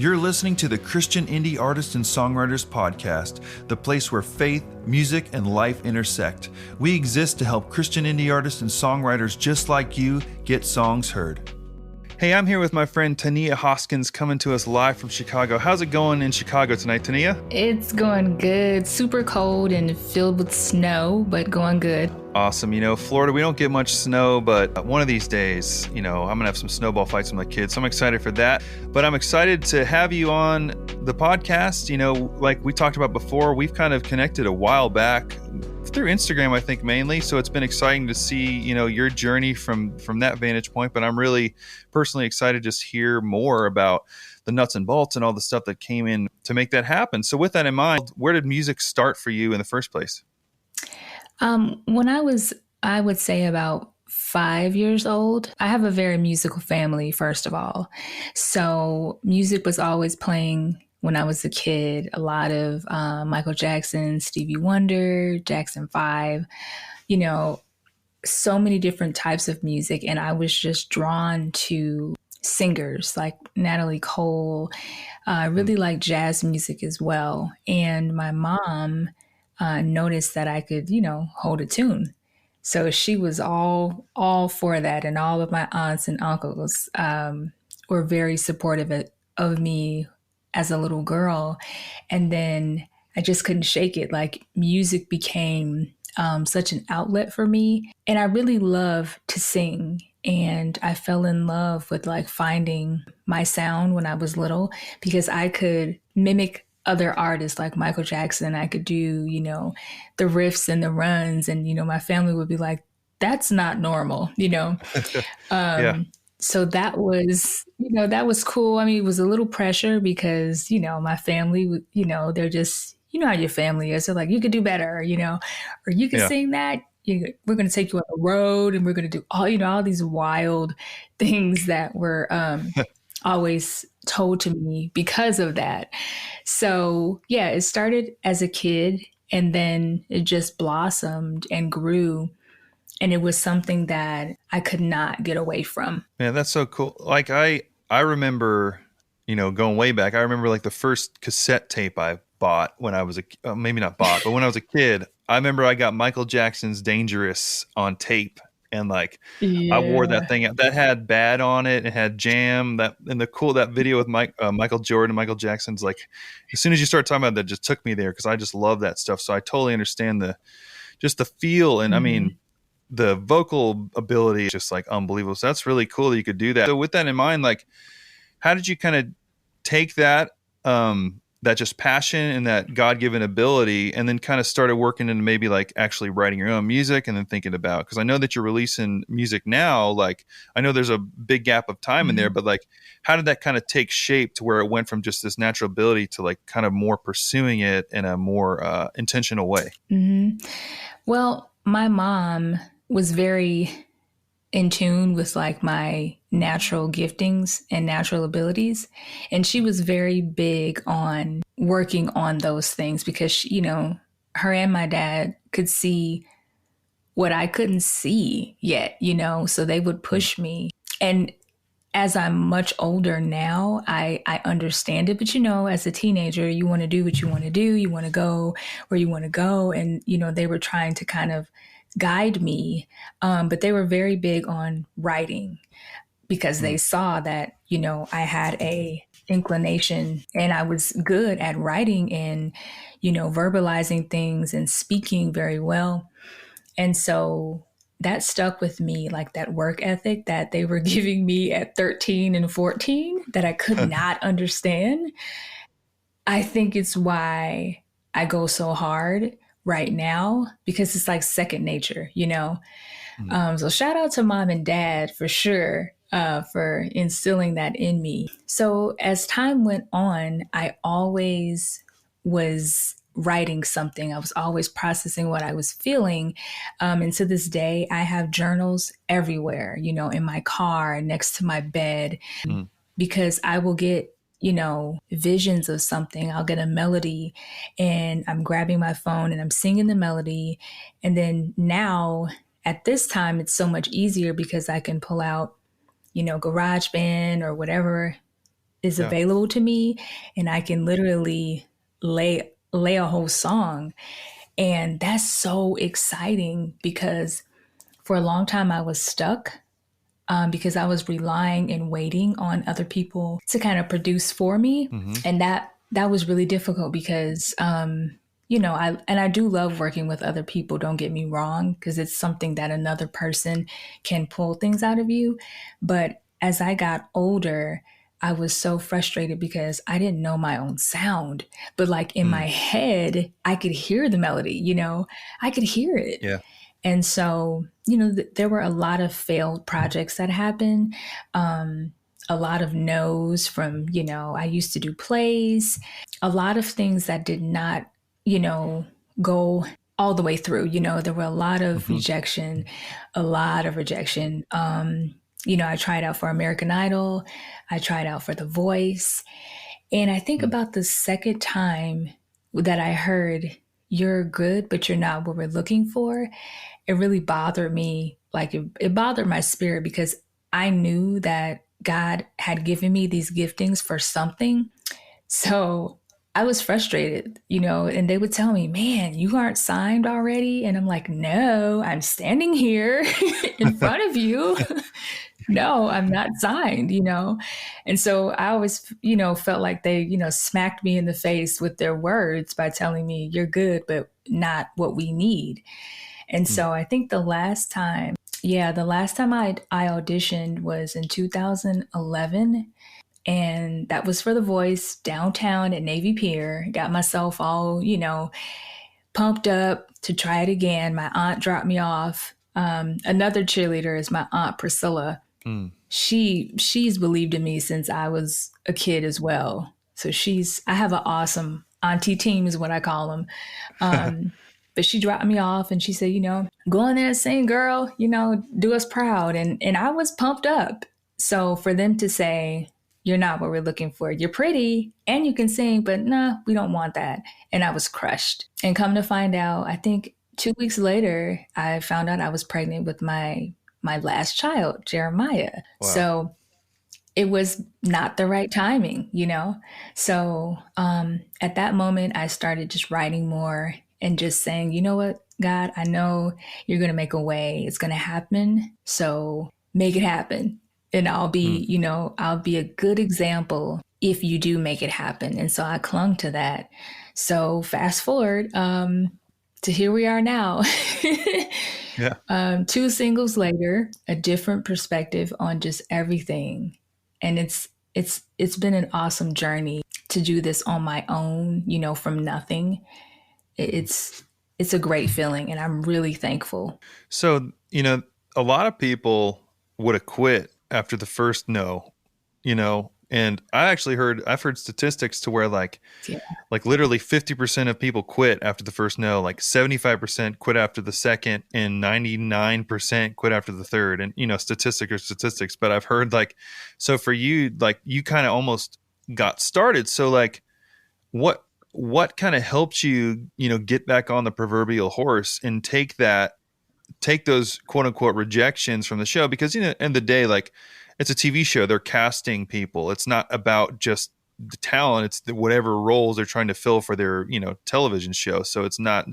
You're listening to the Christian Indie Artists and Songwriters Podcast, the place where faith, music, and life intersect. We exist to help Christian indie artists and songwriters just like you get songs heard. Hey, I'm here with my friend Tania Hoskins coming to us live from Chicago. How's it going in Chicago tonight, Tania? It's going good. Super cold and filled with snow, but going good. Awesome. Florida, we don't get much snow, but one of these days, I'm going to have some snowball fights with my kids. So I'm excited for that. But I'm excited to have you on the podcast. Like we talked about before, we've kind of connected a while back through Instagram, I think mainly. So it's been exciting to see, your journey from that vantage point. But I'm really personally excited to just hear more about the nuts and bolts and all the stuff that came in to make that happen. So with that in mind, where did music start for you in the first place? When I would say about 5 years old, I have a very musical family, first of all. So music was always playing when I was a kid. A lot of Michael Jackson, Stevie Wonder, Jackson 5, so many different types of music. And I was just drawn to singers like Natalie Cole. I really like jazz music as well. And my mom noticed that I could, hold a tune. So she was all for that. And all of my aunts and uncles were very supportive of me as a little girl. And then I just couldn't shake it. Like music became such an outlet for me. And I really love to sing. And I fell in love with like finding my sound when I was little because I could mimic other artists like Michael Jackson. I could do, the riffs and the runs. And, my family would be like, that's not normal, Yeah. So that was, that was cool. I mean, it was a little pressure because, my family, they're just, how your family is. So like, you could do better, or you could sing that. We're going to take you on the road and we're going to do all these wild things that were always told to me because of that. So yeah, it started as a kid and then it just blossomed and grew. And it was something that I could not get away from. Man, that's so cool. Like I remember, going way back, I remember like the first cassette tape I bought when I was maybe not bought, but when I was a kid, I remember I got Michael Jackson's Dangerous on tape. And like, I wore that thing out. That had Bad on it. It had Jam. That video with Michael Jordan, Michael Jackson's. Like, as soon as you start talking about that, just took me there because I just love that stuff. So I totally understand the feel, and I mean, the vocal ability is just like unbelievable. So that's really cool that you could do that. So with that in mind, like, how did you kind of take that that just passion and that God-given ability and then kind of started working into maybe like actually writing your own music and then thinking about, because I know that you're releasing music now, like I know there's a big gap of time in there, but like how did that kind of take shape to where it went from just this natural ability to like kind of more pursuing it in a more intentional way? Well, my mom was very in tune with like my natural giftings and natural abilities. And she was very big on working on those things because, her and my dad could see what I couldn't see yet, so they would push me. And as I'm much older now, I understand it. But, as a teenager, you want to do what you want to do. You want to go where you want to go. And, they were trying to kind of guide me. But they were very big on writing because they saw that, I had a inclination and I was good at writing and, verbalizing things and speaking very well. And so that stuck with me, like that work ethic that they were giving me at 13 and 14 that I could not understand. I think it's why I go so hard right now because it's like second nature, So shout out to mom and dad for sure for instilling that in me. So as time went on, I always was writing something. I was always processing what I was feeling. And to this day, I have journals everywhere, in my car, next to my bed, because I will get visions of something. I'll get a melody and I'm grabbing my phone and I'm singing the melody. And then now at this time, it's so much easier because I can pull out, GarageBand or whatever is Yeah. available to me, and I can literally lay a whole song. And that's so exciting because for a long time I was stuck, because I was relying and waiting on other people to kind of produce for me, Hmm. and that was really difficult because I do love working with other people. Don't get me wrong, because it's something that another person can pull things out of you. But as I got older, I was so frustrated because I didn't know my own sound. But like in Mm. my head, I could hear the melody, I could hear it. Yeah. And so, there were a lot of failed projects that happened, a lot of no's from, I used to do plays, a lot of things that did not, you know, go all the way through. There were a lot of Hmm. rejection, a lot of rejection. I tried out for American Idol, I tried out for The Voice. And I think Mm. about the second time that I heard, "You're good, but you're not what we're looking for," it really bothered me. Like it bothered my spirit because I knew that God had given me these giftings for something. So I was frustrated, and they would tell me, "Man, you aren't signed already." And I'm like, "No, I'm standing here in front of you." No, I'm not signed. And so I always, felt like they, smacked me in the face with their words by telling me, "You're good, but not what we need." And Mm. so I think the last time I auditioned was in 2011, and that was for The Voice downtown at Navy Pier. Got myself all, pumped up to try it again. My aunt dropped me off. Another cheerleader is my aunt Priscilla. Mm. She's believed in me since I was a kid as well. So I have an awesome auntie team is what I call them. Um, but she dropped me off and she said, "Go in there and sing, girl, do us proud." And I was pumped up. So for them to say, "You're not what we're looking for. You're pretty and you can sing, but nah, we don't want that." And I was crushed. And come to find out, I think 2 weeks later, I found out I was pregnant with my last child, Jeremiah. Wow. So it was not the right timing. So at that moment, I started just writing more and just saying, "You know what, God, I know you're going to make a way. It's going to happen. So make it happen." And Mm. I'll be a good example if you do make it happen. And so I clung to that. So fast forward to here we are now. Yeah. Two singles later, a different perspective on just everything. And it's been an awesome journey to do this on my own, from nothing. It's it's a great feeling and I'm really thankful. So, a lot of people would have quit after the first no, and I've heard statistics to where Yeah. like literally 50% of people quit after the first no, like 75% quit after the second, and 99% quit after the third. And, statistics are statistics, but I've heard so for you, like you kind of almost got started. So like, what, what kind of helped you, get back on the proverbial horse and take those quote unquote rejections from the show? Because, end of the day, like it's a TV show, they're casting people. It's not about just the talent, it's whatever roles they're trying to fill for their, television show. So it's not,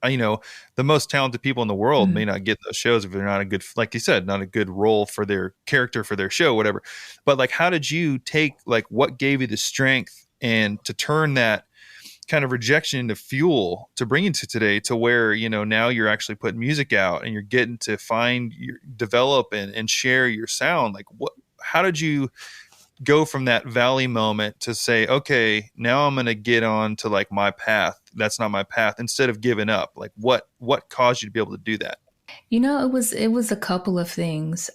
the most talented people in the world may Mm. not get those shows if they're not a good, like you said, not a good role for their character, for their show, whatever. But like, how did you take, like, what gave you the strength and to turn that kind of rejection into fuel to bring you to today, to where, now you're actually putting music out and you're getting to develop and share your sound? Like, how did you go from that valley moment to say, okay, now I'm going to get on to like my path? That's not my path, instead of giving up. Like, what caused you to be able to do that? It was a couple of things.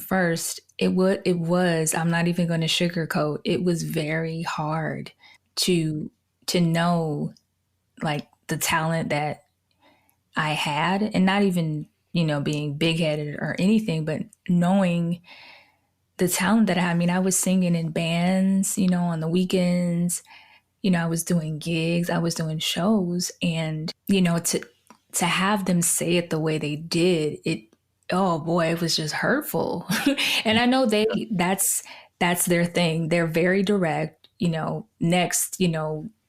First, it was I'm not even going to sugarcoat. It was very hard to to know like the talent that I had, and not even, being big headed or anything, but knowing the talent that I had. I mean, I was singing in bands, on the weekends, I was doing gigs, I was doing shows, and, to have them say it the way they did, oh boy, it was just hurtful. And I know Yeah. that's That's their thing. They're very direct, next,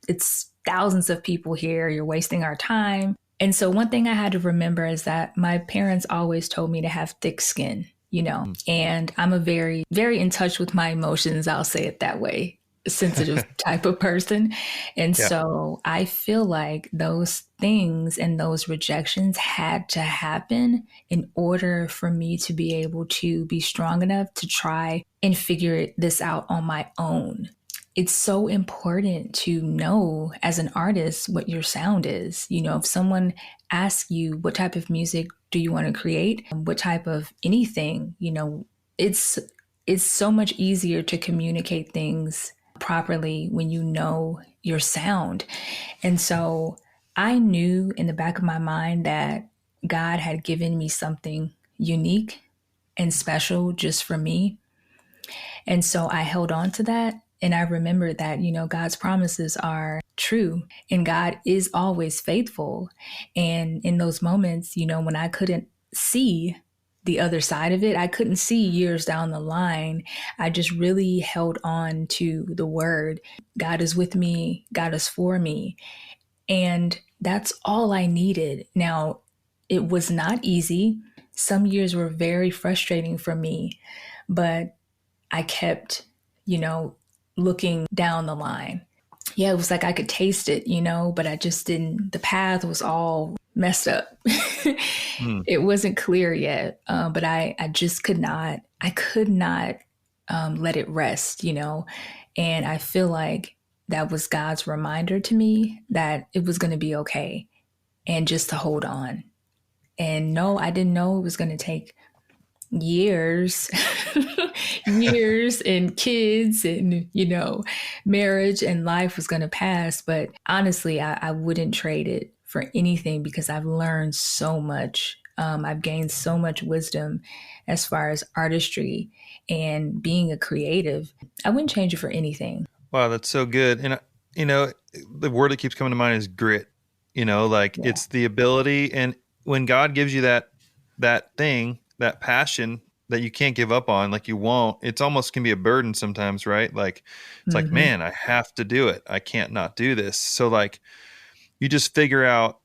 it's thousands of people here. You're wasting our time. And so one thing I had to remember is that my parents always told me to have thick skin, Mm. and I'm a very, very in touch with my emotions. I'll say it that way, sensitive type of person. And Yeah. so I feel like those things and those rejections had to happen in order for me to be able to be strong enough to try and figure this out on my own. It's so important to know as an artist what your sound is. If someone asks you what type of music do you want to create, what type of anything, it's it's so much easier to communicate things properly when you know your sound. And so I knew in the back of my mind that God had given me something unique and special just for me. And so I held on to that. And I remembered that, God's promises are true and God is always faithful. And in those moments, when I couldn't see the other side of it, I couldn't see years down the line. I just really held on to the word. God is with me, God is for me. And that's all I needed. Now, it was not easy. Some years were very frustrating for me, but I kept, you know, looking down the line. Yeah, it was like I could taste it, but I just didn't, the path was all messed up. Mm. It wasn't clear yet, but I just I could not let it rest, And I feel like that was God's reminder to me that it was going to be okay and just to hold on. And no, I didn't know it was going to take years, years and kids and, marriage and life was going to pass. But honestly, I wouldn't trade it for anything because I've learned so much. I've gained so much wisdom as far as artistry and being a creative. I wouldn't change it for anything. Wow, that's so good. And the word that keeps coming to mind is grit. Like Yeah. it's the ability, and when God gives you that thing, that passion that you can't give up on, like you won't, it's almost can be a burden sometimes, right? Like it's like, Mm-hmm. man, I have to do it. I can't not do this. So like you just figure out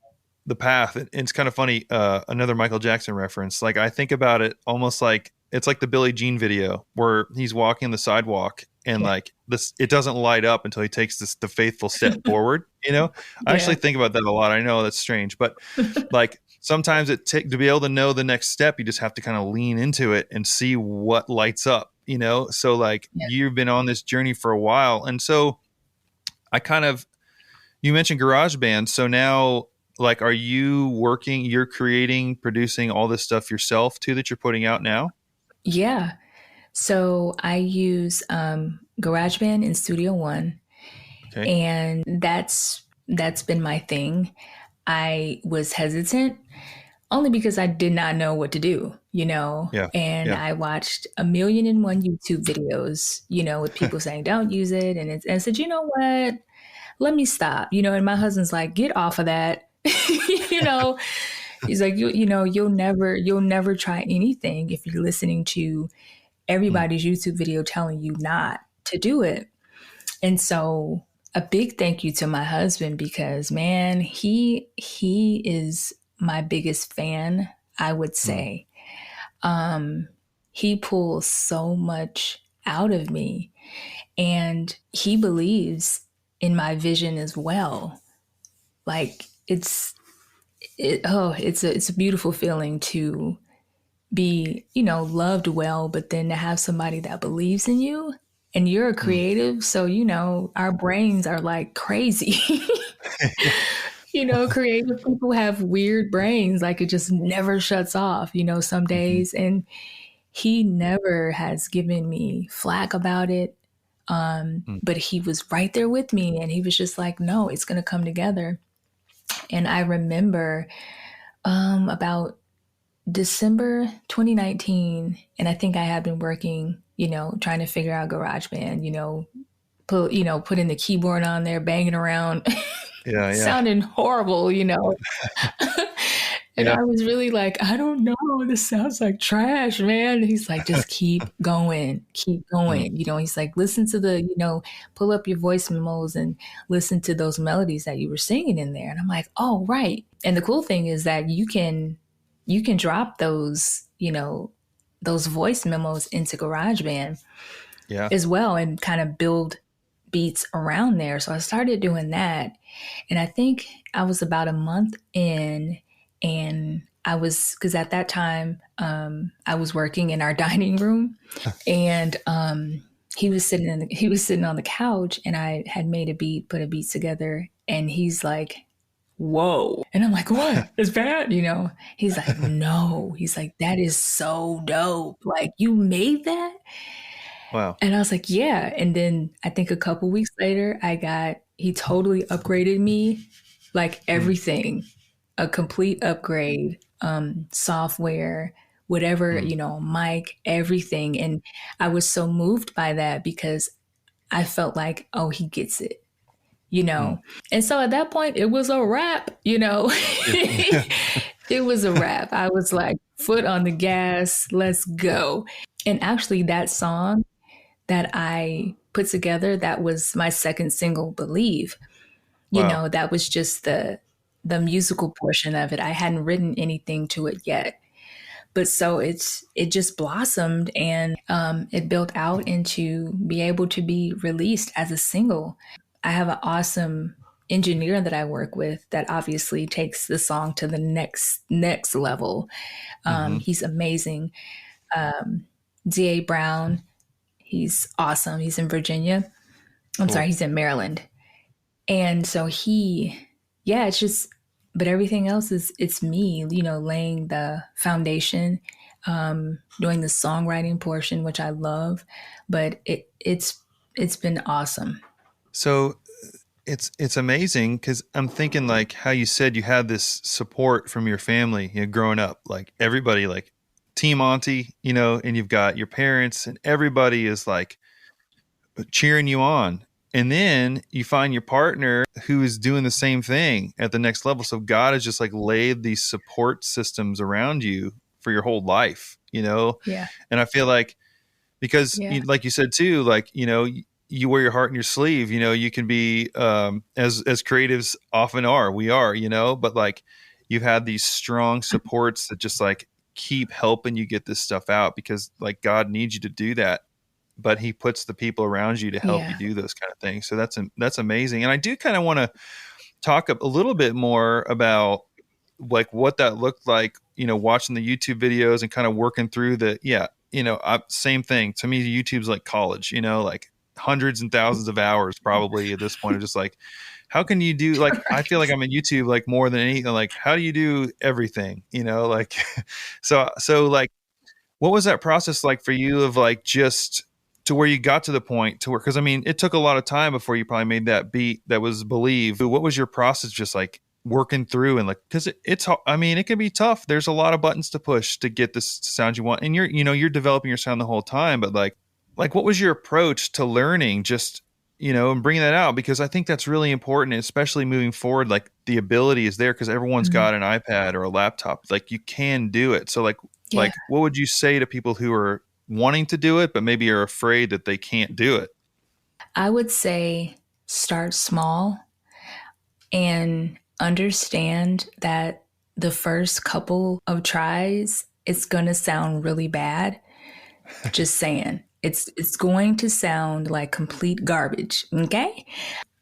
the path. And it's kind of funny, another Michael Jackson reference. Like I think about it almost like it's like the Billie Jean video where he's walking the sidewalk and Yeah. like this, it doesn't light up until he takes the faithful step forward. I Yeah. actually think about that a lot. I know that's strange, but like sometimes to be able to know the next step, you just have to kind of lean into it and see what lights up. So like Yeah. you've been on this journey for a while, and so I kind of, you mentioned GarageBand. So now, like, are you working, you're creating, producing all this stuff yourself too that you're putting out now? Yeah. So I use GarageBand and Studio One, Okay. and that's been my thing. I was hesitant only because I did not know what to do, Yeah. and Yeah. I watched a million and one YouTube videos, with people saying don't use it, and I said, you know what, let me stop, and my husband's like, get off of that, you know. He's like, you'll never try anything if you're listening to Mm, everybody's YouTube video telling you not to do it. And so a big thank you to my husband because man, he is my biggest fan, I would mm, say. Um he pulls so much out of me and he believes in my vision as well. Like it's a beautiful feeling to be, loved well, but then to have somebody that believes in you and you're a mm. creative. So, our brains are like crazy. Yeah. Creative people have weird brains, like it just never shuts off, some Mhm, days. And he never has given me flack about it. mm, But he was right there with me and he was just like, no, it's going to come together. And I remember about December 2019, and I think I had been working, trying to figure out GarageBand, putting the keyboard on there, banging around, yeah. Yeah. sounding horrible, And Yeah. I was really like, I don't know. This sounds like trash, man. And he's like, just keep going, keep Mm. going. He's like, listen to pull up your voice memos and listen to those melodies that you were singing in there. And I'm like, oh, right. And the cool thing is that you can drop those voice memos into GarageBand Yeah. as well and kind of build beats around there. So I started doing that. And I think I was about a month in, and because at that time, I was working in our dining room, and he was sitting on the couch, and I had made a beat, put a beat together, and he's like, whoa. And I'm like, what? It's bad? He's like, no. He's like, that is so dope. Like, you made that? Wow. And I was like, yeah. And then I think a couple weeks later, he totally upgraded me, like Mm. everything, a complete upgrade, software, whatever, Mm. mic, everything. And I was so moved by that because I felt like, oh, he gets it, you Mm. know? And so at that point, it was a wrap, Yeah. It was a wrap. I was like, foot on the gas, let's go. And actually, that song that I put together, that was my second single, Believe. Wow. That was just the musical portion of it. I hadn't written anything to it yet. But so it just blossomed, and it built out into be able to be released as a single. I have an awesome engineer that I work with that obviously takes the song to the next level. Hmm. He's amazing. D.A. Brown, he's awesome. He's in Virginia. I'm sorry, Cool. he's in Maryland. And so yeah, it's just, but everything else it's me, laying the foundation, doing the songwriting portion, which I love, but it's been awesome. So it's amazing because I'm thinking like how you said you had this support from your family, growing up, like everybody, like Team Auntie, and you've got your parents and everybody is like cheering you on. And then you find your partner who is doing the same thing at the next level. So God has just like laid these support systems around you for your whole life. Yeah. And I feel like because Yeah. like you said too, like, you wear your heart in your sleeve, you can be, as creatives often are, we are, but like you've had these strong supports that just like keep helping you get this stuff out because like God needs you to do that, but he puts the people around you to help you Yeah. do those kind of things. So that's amazing. And I do kind of want to talk a little bit more about like what that looked like, watching the YouTube videos and kind of working through same thing. To me, YouTube's like college, like hundreds and thousands of hours probably at this point of just like, how can you do, like, I feel like I'm at YouTube like more than anything, like, how do you do everything, like, so like, what was that process like for you of like just to where you got to the point to where, because I mean, it took a lot of time before you probably made that beat that was Believe. What was your process just like working through and like, because I mean, it can be tough. There's a lot of buttons to push to get this sound you want. And you're developing your sound the whole time, but like what was your approach to learning just, and bringing that out? Because I think that's really important, especially moving forward. Like the ability is there because everyone's Mhm. got an iPad or a laptop. Like you can do it. So Yeah. like what would you say to people who are wanting to do it but maybe are afraid that they can't do it? I would say start small and understand that the first couple of tries, it's going to sound really bad. Just saying. It's going to sound like complete garbage, okay?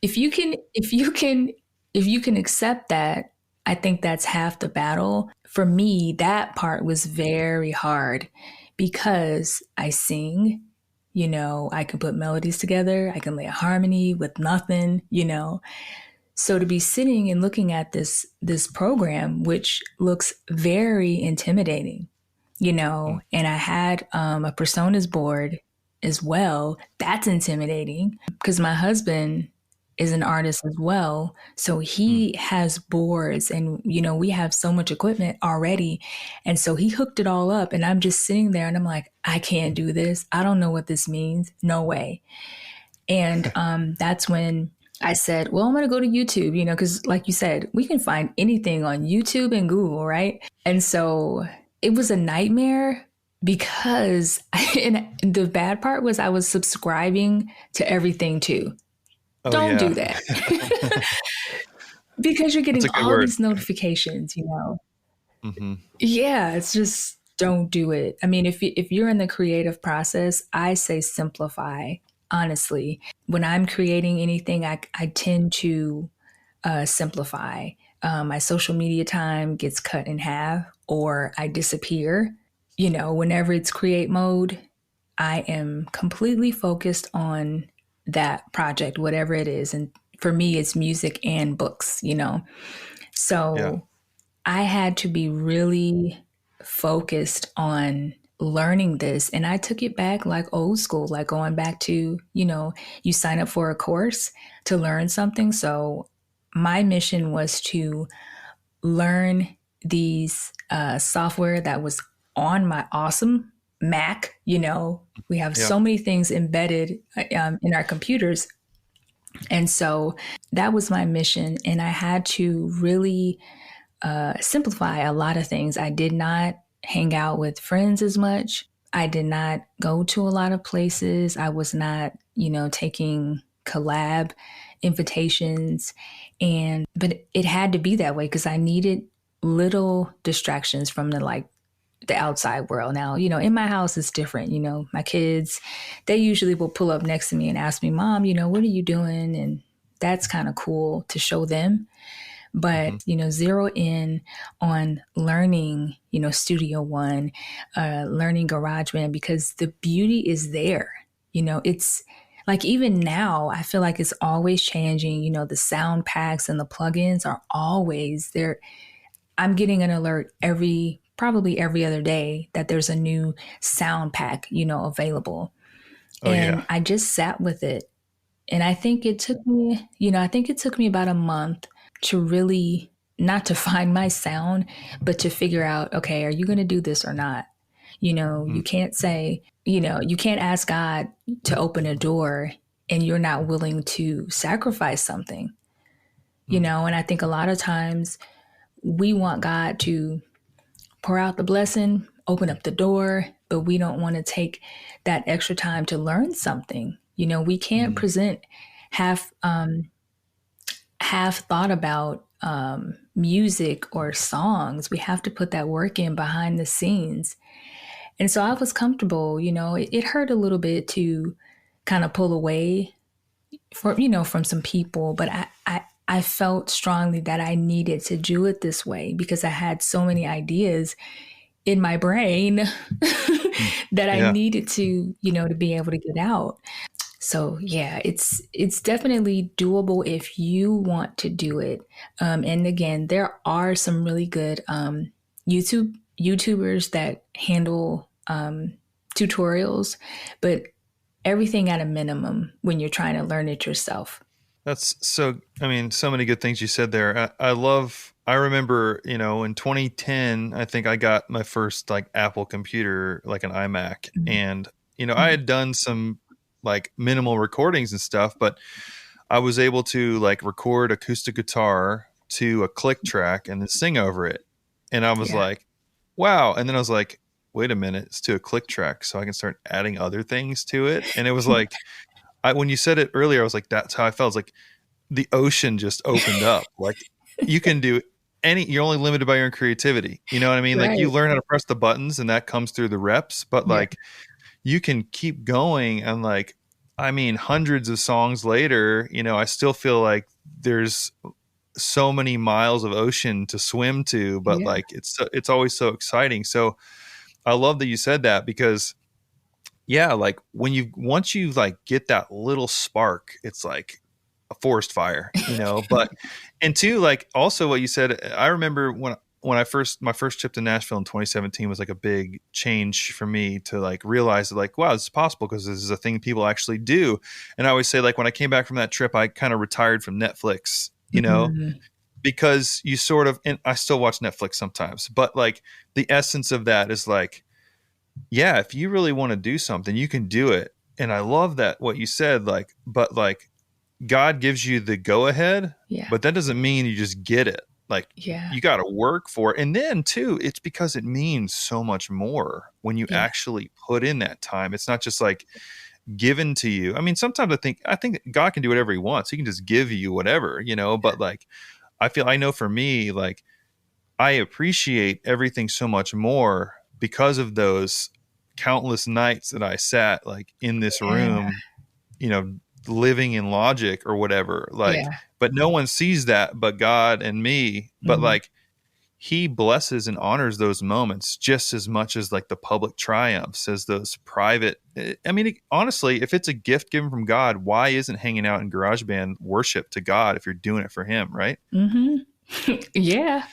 If you can accept that, I think that's half the battle. For me, that part was very hard because I sing, I can put melodies together, I can lay a harmony with nothing. So to be sitting and looking at this program, which looks very intimidating, Mm. and I had a personas board as well. That's intimidating because my husband is an artist as well. So Mm. he has boards and, we have so much equipment already. And so he hooked it all up and I'm just sitting there and I'm like, I can't do this. I don't know what this means. No way. And that's when I said, well, I'm going to go to YouTube, because like you said, we can find anything on YouTube and Google, right? And so it was a nightmare because and the bad part was I was subscribing to everything too. Oh Don't do yeah. that because you're That's getting a good all word. these notifications. Hmm. Yeah, it's just don't do it. I mean, if you're in the creative process, I say simplify. Honestly, when I'm creating anything, I tend to simplify. My social media time gets cut in half, or I disappear. Whenever it's create mode, I am completely focused on that project, whatever it is. And for me, it's music and books. Yeah. So I had to be really focused on learning this. And I took it back like old school, like going back to, you sign up for a course to learn something. So my mission was to learn these software that was on my awesome Mac. We have Yeah. so many things embedded in our computers. And so that was my mission. And I had to really simplify a lot of things. I did not hang out with friends as much. I did not go to a lot of places. I was not, taking collab invitations. But it had to be that way because I needed little distractions from the outside world. Now, in my house it's different. My kids, they usually will pull up next to me and ask me, Mom, what are you doing? And that's kind of cool to show them, Hmm. but zero in on learning Studio One, learning GarageBand, because the beauty is there. It's like even now I feel like it's always changing. The sound packs and the plugins are always there. I'm getting an alert probably every other day that there's a new sound pack available, Oh and yeah. I just sat with it. And I think it took me about a month to really not to find my sound, but to figure out, okay, are you going to do this or not? Mm. You can't say, you can't ask God to open a door and you're not willing to sacrifice something, Mm. and I think a lot of times we want God to pour out the blessing, open up the door, but we don't want to take that extra time to learn something. We can't Mm. present half half thought about music or songs. We have to put that work in behind the scenes. And so I was comfortable, it hurt a little bit to kind of pull away from some people, but I felt strongly that I needed to do it this way because I had so many ideas in my brain Mm. that I Yeah. needed to be able to get out. So yeah, it's definitely doable if you want to do it. And again, there are some really good YouTubers that handle tutorials, but everything at a minimum when you're trying to learn it yourself. That's so, I mean, so many good things you said there. I remember, in 2010, I think I got my first like Apple computer, like an iMac. Mhm. And, I had done some like minimal recordings and stuff, but I was able to like record acoustic guitar to a click track and then sing over it. And I was Yeah. like, wow. And then I was like, wait a minute, it's to a click track. So I can start adding other things to it. And it was like, when you said it earlier, I was like, that's how I felt. It's like the ocean just opened up. Like you can do you're only limited by your own creativity. You know what I mean? Like you Right. learn how to press the buttons and that comes through the reps, but Yeah. like you can keep going and like, I mean, hundreds of songs later, I still feel like there's so many miles of ocean to swim to, but Yeah. like it's always so exciting. So I love that you said that because yeah, like once you like get that little spark, it's like a forest fire, but and two, like also what you said, I remember when I first my first trip to Nashville in 2017 was like a big change for me to like realize that like, wow, this is possible because this is a thing people actually do. And I always say like when I came back from that trip, I kind of retired from Netflix, Mhm. because you sort of, and I still watch Netflix sometimes, but like the essence of that is like, yeah, if you really want to do something, you can do it. And I love that what you said, like, but like God gives you the go ahead, Yeah. but that doesn't mean you just get it. Like Yeah. you got to work for it. And then too, it's because it means so much more when you Yeah. actually put in that time. It's not just like given to you. I mean, sometimes I think God can do whatever he wants. He can just give you whatever, but like I know for me, like I appreciate everything so much more because of those countless nights that I sat like in this Yeah. room, you know, living in logic or whatever. Like, Yeah. but no one sees that but God and me. But Mhm. like he blesses and honors those moments just as much as like the public triumphs as those private. I mean, honestly, if it's a gift given from God, why isn't hanging out in GarageBand worship to God if you're doing it for him, right? Mhm. Yeah.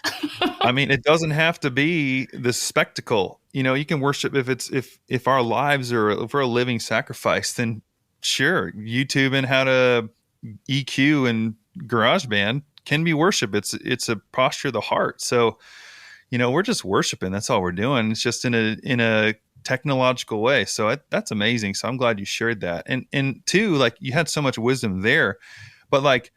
I mean, it doesn't have to be the spectacle. You can worship if our lives are if we're a living sacrifice, then sure, YouTube and how to EQ and GarageBand can be worship. It's a posture of the heart. So, we're just worshiping. That's all we're doing. It's just in a technological way. So that's amazing. So I'm glad you shared that. And two, like you had so much wisdom there, but like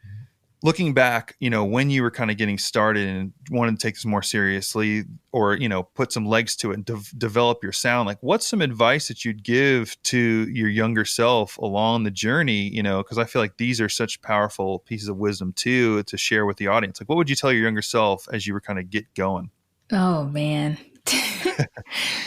looking back, when you were kind of getting started and wanted to take this more seriously or, put some legs to it and develop your sound, like what's some advice that you'd give to your younger self along the journey, because I feel like these are such powerful pieces of wisdom too, to share with the audience. Like what would you tell your younger self as you were kind of get going? Oh man.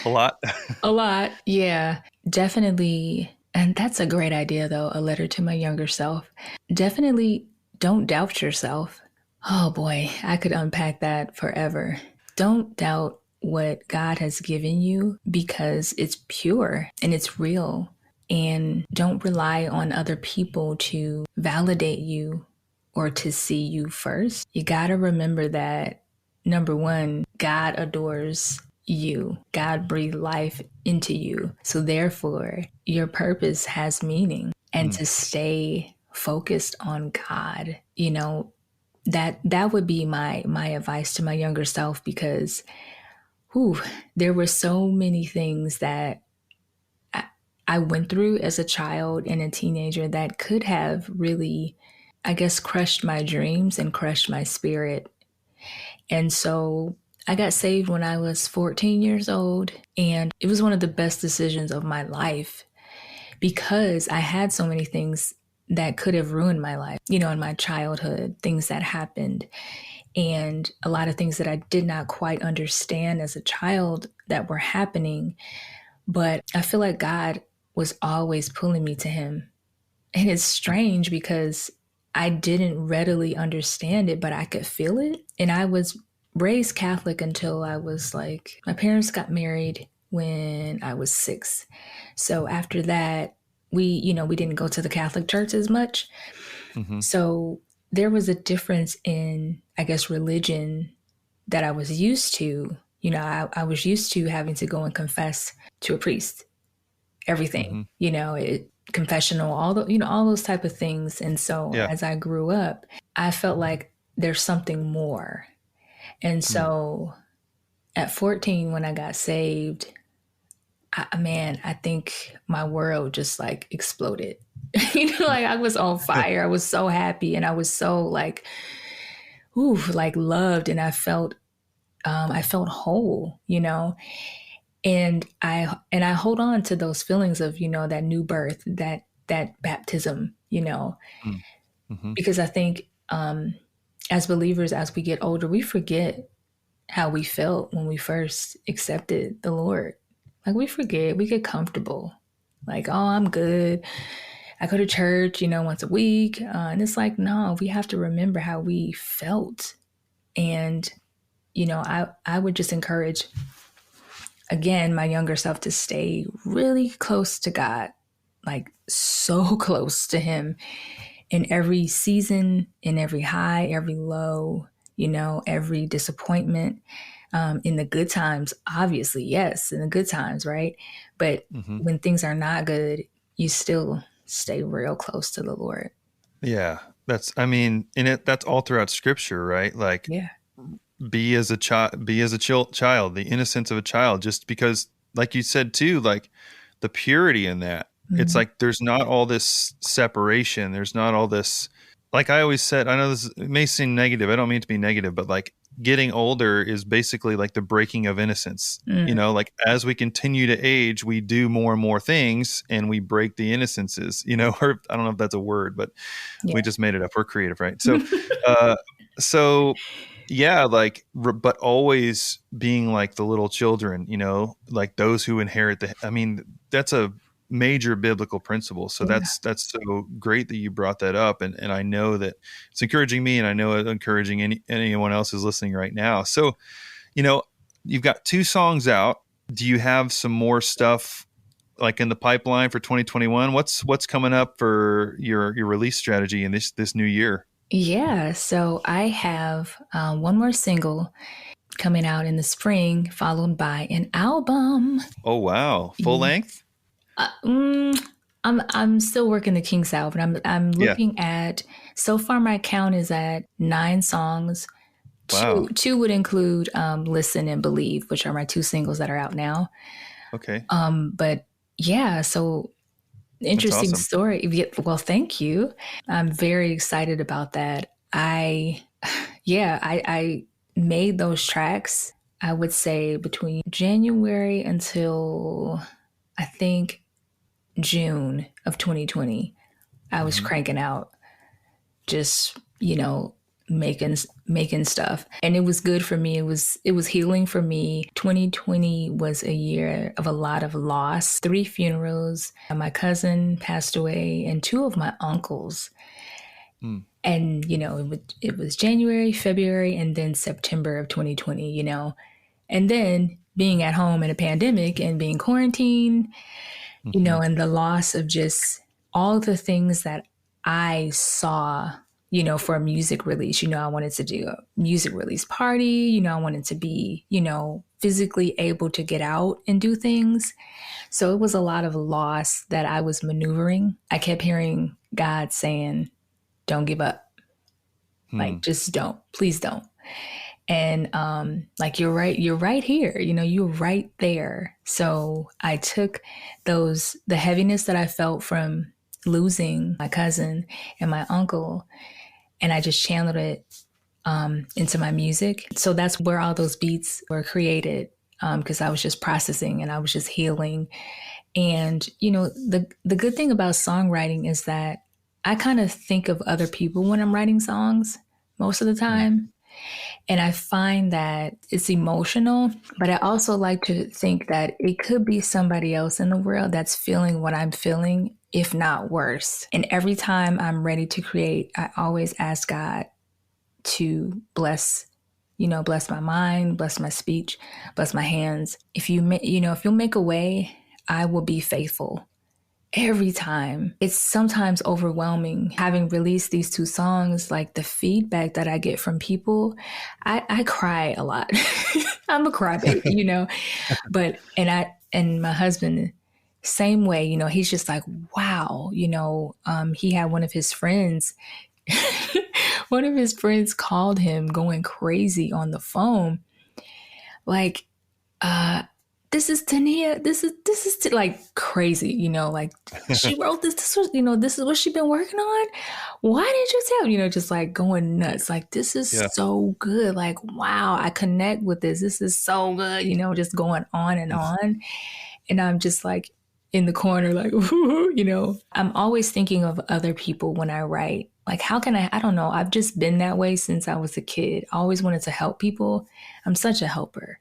A lot. A lot. Yeah. Definitely. And that's a great idea though, a letter to my younger self. Definitely don't doubt yourself. Oh boy, I could unpack that forever. Don't doubt what God has given you because it's pure and it's real. And don't rely on other people to validate you or to see you first. You got to remember that number one, God adores you. God breathed life into you. So therefore, your purpose has meaning. And Mm, to stay focused on God, that would be my advice to my younger self because whew, there were so many things that I, I went through as a child and a teenager that could have really, I guess, crushed my dreams and crushed my spirit. And so I got saved when I was 14 years old, and it was one of the best decisions of my life because I had so many things that could have ruined my life, in my childhood, things that happened, and a lot of things that I did not quite understand as a child that were happening. But I feel like God was always pulling me to Him. And it's strange because I didn't readily understand it, but I could feel it. And I was raised Catholic until I was like, my parents got married when I was 6. So after that, we didn't go to the Catholic church as much. hmm So there was a difference in, I guess, religion that I was used to. I was used to having to go and confess to a priest everything, hmm confessional, all those type of things. And so Yeah. as I grew up, I felt like there's something more. And Mm. so at 14, when I got saved, man, I think my world just like exploded. Like I was on fire. I was so happy and I was so like, ooh, like loved. And I felt whole, and I hold on to those feelings of that new birth, that baptism, Mm. hmm because I think as believers, as we get older, we forget how we felt when we first accepted the Lord. Like we forget, we get comfortable, like, oh, I'm good, I go to church once a week, and it's like, no, we have to remember how we felt. And I would just encourage again my younger self to stay really close to God, like so close to Him in every season, in every high, every low, every disappointment, in the good times, obviously, yes, in the good times, right? But hmm when things are not good, you still stay real close to the Lord. Yeah. I mean, that's all throughout scripture, right? Like Yeah. be as a child, the innocence of a child, just because, like you said too, like the purity in that. It's Mhm. like there's not all this separation. There's not all this, like I always said, I know this it may seem negative. I don't mean to be negative, but like getting older is basically like the breaking of innocence. Mm, Like as we continue to age, we do more and more things and we break the innocences, or I don't know if that's a word, but we yeah. just made it up. We're creative, right? Uh, so yeah, like, but always being like the little children, like those who inherit I mean, that's a major biblical principle. So Yeah. that's so great that you brought that up. And I know that it's encouraging me and I know it's encouraging anyone else who's listening right now. So, you know, you've got 2 songs out. Do you have some more stuff like in the pipeline for 2021? What's coming up for your release strategy in this new year? Yeah. So I have one more single coming out in the spring, followed by an album. Oh wow, full Yeah. length? Uh, mm, I'm still working the kinks out, but I'm Yeah. looking at so far my count is at 9 songs. Two Wow. two would include "Listen" and "Believe," which are my 2 singles that are out now. Okay. But yeah, so That's interesting awesome. story. Well, thank you. I'm very excited about that. I made those tracks. I would say between January until I think June of 2020. I was Hmm. cranking out just making making stuff, and it was good for me. It was healing for me. 2020 was a year of a lot of loss. 3 funerals. My cousin passed away and 2 of my uncles. Mm. And it was January, February, and then September of 2020. And then being at home in a pandemic and being quarantined, Hmm. and the loss of just all the things that I saw, for a music release. I wanted to do a music release party. I wanted to be, physically able to get out and do things. So it was a lot of loss that I was maneuvering. I kept hearing God saying, don't give up. Like, Hmm. just don't. Please don't. And like, you're right here, you're right there. So I took the heaviness that I felt from losing my cousin and my uncle, and I just channeled it into my music. So that's where all those beats were created, because I was just processing and I was just healing. And the good thing about songwriting is that I kind of think of other people when I'm writing songs most of the Hmm. time. And I find that it's emotional, but I also like to think that it could be somebody else in the world that's feeling what I'm feeling, if not worse. And every time I'm ready to create, I always ask God to bless my mind, bless my speech, bless my hands. If you'll make a way, I will be faithful every time. It's sometimes overwhelming having released these 2 songs. Like, the feedback that I get from people, I cry a lot. I'm a crybaby, but and my husband, same way. He's just like, wow. He had one of his friends called him going crazy on the phone, like, uh this is Tania. This is like crazy, like, she wrote this. This is what she's been working on. Why didn't you tell? Just like going nuts. Like, this is Yeah. so good. Like, wow, I connect with this. This is so good. Just going on and on. And I'm just like in the corner, like, I'm always thinking of other people when I write. Like, how can I don't know. I've just been that way since I was a kid. I always wanted to help people. I'm such a helper,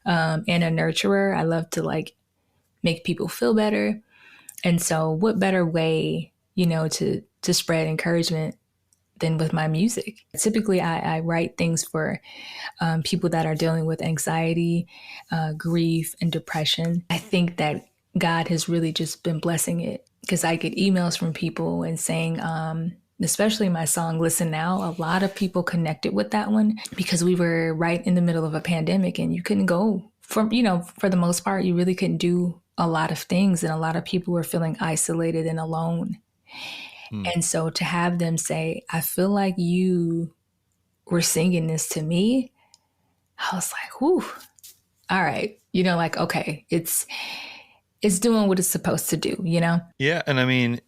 and a nurturer. I love to like make people feel better. And so what better way, to spread encouragement than with my music? Typically, I write things for people that are dealing with anxiety, grief, and depression. I think that God has really just been blessing it, because I get emails from people and saying, especially my song "Listen Now," a lot of people connected with that one because we were right in the middle of a pandemic and you couldn't go for the most part, you really couldn't do a lot of things, and a lot of people were feeling isolated and alone. Hmm. And so to have them say, I feel like you were singing this to me, I was like, whew, all right. Like, okay, it's it's doing what it's supposed to do, you know? Yeah, and I mean,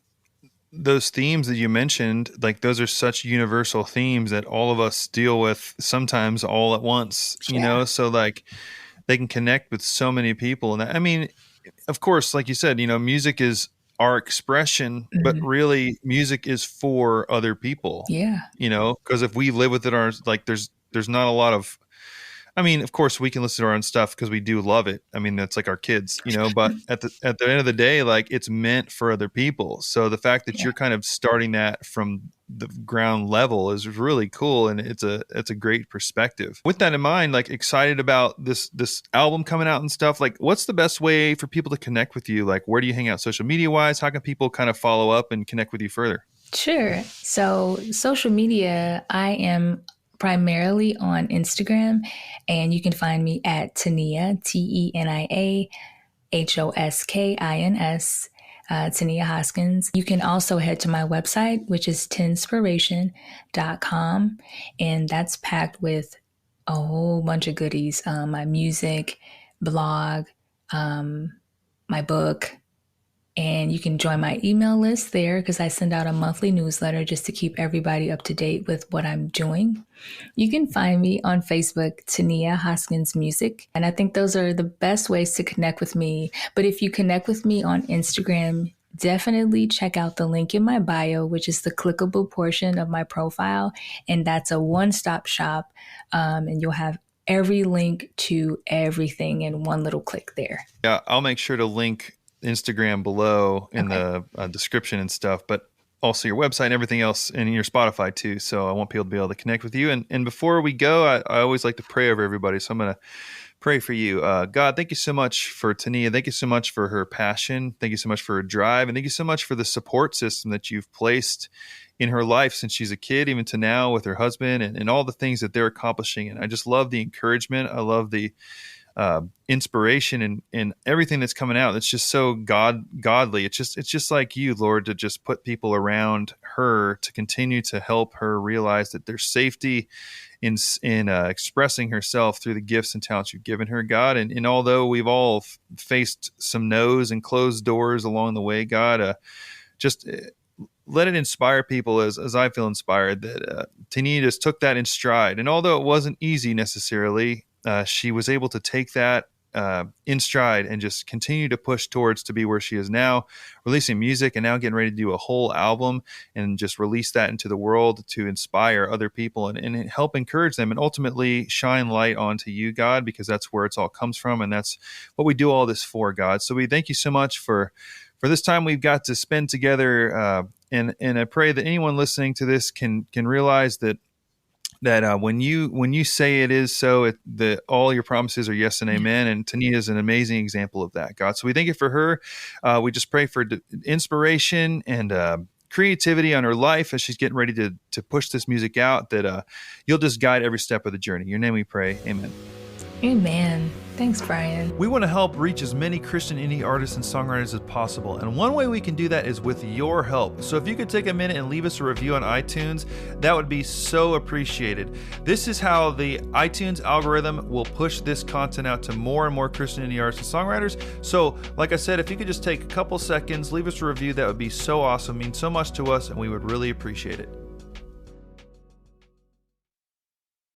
those themes that you mentioned, like those are such universal themes that all of us deal with sometimes all at once, you Yeah. know? So like they can connect with so many people. And I mean, of course, like you said, music is our expression, but Mhm. really music is for other people, Yeah. because if we live with it, like there's not a lot of, I mean, of course, we can listen to our own stuff because we do love it. I mean, that's like our kids, But at the end of the day, like it's meant for other people. So the fact that Yeah. you're kind of starting that from the ground level is really cool, and it's a great perspective. With that in mind, like excited about this album coming out and stuff. Like, what's the best way for people to connect with you? Like, where do you hang out social media wise? How can people kind of follow up and connect with you further? Sure. So, social media, I am primarily on Instagram, and you can find me at Tenia, Tenia Hoskins, Tania Hoskins. You can also head to my website, which is tinspiration.com, and that's packed with a whole bunch of goodies, my music, blog, um, my book, and you can join my email list there because I send out a monthly newsletter just to keep everybody up to date with what I'm doing. You can find me on Facebook, Tania Hoskins Music. And I think those are the best ways to connect with me. But if you connect with me on Instagram, definitely check out the link in my bio, which is the clickable portion of my profile. And that's a one-stop shop. And you'll have every link to everything in one little click there. Yeah, I'll make sure to link Instagram below in Okay. the description and stuff, but also your website and everything else, and your Spotify too. So I want people to be able to connect with you. And before we go, I always like to pray over everybody. So I'm going to pray for you. God, thank you so much for Tania. Thank you so much for her passion. Thank you so much for her drive. And thank you so much for the support system that you've placed in her life since she's a kid, even to now with her husband and all the things that they're accomplishing. And I just love the encouragement. I love the inspiration and everything that's coming out. It's just so godly. It's just like you, Lord, to just put people around her to continue to help her realize that there's safety in expressing herself through the gifts and talents you've given her, God. And although we've all faced some no's and closed doors along the way, God, just let it inspire people as I feel inspired that Tania just took that in stride. And although it wasn't easy necessarily, she was able to take that in stride and just continue to push towards to be where she is now, releasing music and now getting ready to do a whole album and just release that into the world to inspire other people and help encourage them and ultimately shine light onto you, God, because that's where it's all comes from. And that's what we do all this for, God. So we thank you so much for this time we've got to spend together. And I pray that anyone listening to this can realize that when you say it is so, that all your promises are yes and amen. And Tania is an amazing example of that, God. So we thank you for her. We just pray for inspiration and creativity on her life as she's getting ready to push this music out, that you'll just guide every step of the journey. In your name we pray. Amen. Amen. Thanks, Brian. We want to help reach as many Christian indie artists and songwriters as possible, and one way we can do that is with your help. So if you could take a minute and leave us a review on iTunes, that would be so appreciated. This is how the iTunes algorithm will push this content out to more and more Christian indie artists and songwriters. So like I said, if you could just take a couple seconds, leave us a review, that would be so awesome, means so much to us, and we would really appreciate it.